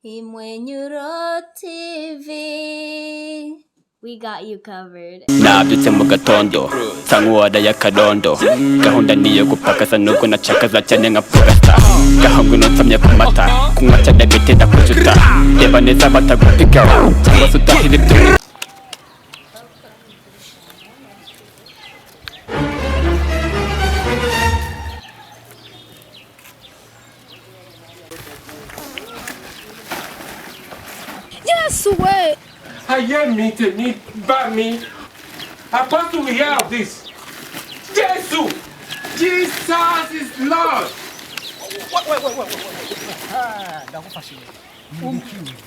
Imwenyuro TV. We got you covered. Nabyutse mu gatondo sankuwada ya kadondo gahunda niyo gupakaza nuko nacakaza cyane nka purasta gahungu nonsamye ku mata kunywa cyane bitenda kujuta reba neza batagupiga cyangwa se utahira ibyo. Yes, wait. I hear me to me, but me. Apostle, we hear of this. Jesus! Jesus is Lord!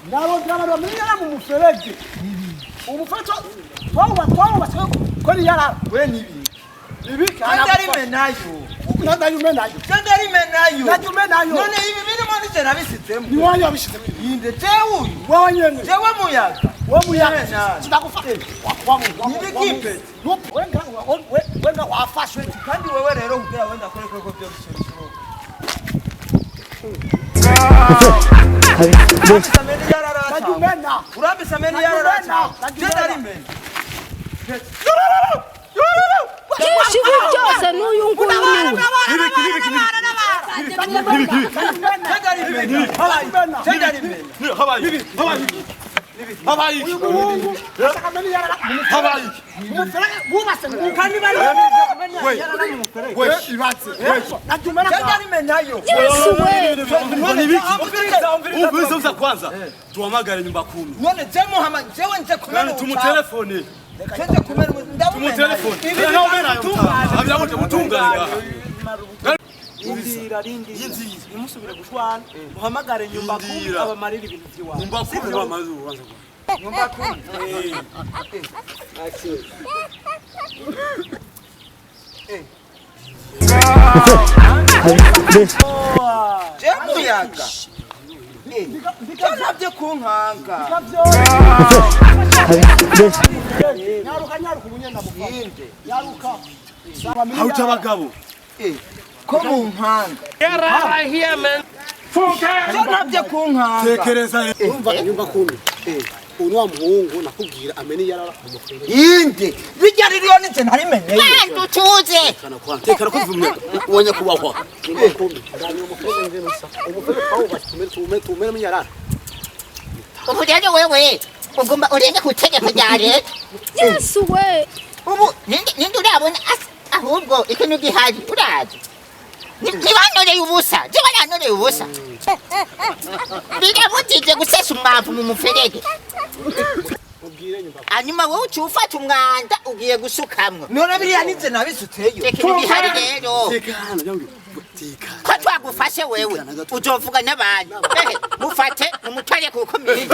Ndaro mnyana mumufereje. Umufato twawo koni yara we nibi. Ibi Kandari menayo. Nanda yumenayo. Kandari menayo. Najumenayo. None ibi biri mo nje nabisitemu. Ni wanyo abishitemu. Inde tewu. Wanyene. Jewe muyaga. Wo muyaga. Tudakufa. Nibikipe. Wenga wafashwe. Kandi wewe rero ubwira wenda kore byo bishoboka. Najumena. Urambisa meni yarara. Kandari meni. Shivu byose n'uyu nguyu niwe. Kwanza tuhamagare nyumba 10. None jewe nje kumena tumutelefone. Kende kumena tumutelefone. Indira rindi imusubire gushwana uhamagare nyumba 10 abamarira ibintu byiwa Nyumba 10 bamaze ubanza kwa nyumba 10 Jemuyaga Nabyo kunkanga nyaruka ubunyenda bufinde nyaruka hauta bagabo ko mu nkanga Right here, man. nabyo kunkanga tekereza umva nyumba 10 unwa muhungu nakubwira ameni yarara umufinde inde bijya ririyo nje ntarimenye Tutuze. tekana kuvumye ubonye kubahwa nyumba 10 ndani umufinde nje musa umufinde aho batume yarara Uvujaje wewe ugomba urenge kutegeka rya leta. Yes, wait. Ubu ninde urabona ahubwo ikintu gihari uraje nibanore ubusa jibananore ubusa bigabutije gusesa umwavu mu muferege hanyuma wowe ucufata umwanda ugiye gusukamwo none biriya nje nabisuteyo ikintu gihari rero tekana yangu tekana ko twagufashe wewe uzovuga n'abantu mufate umutware kuko miri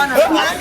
No.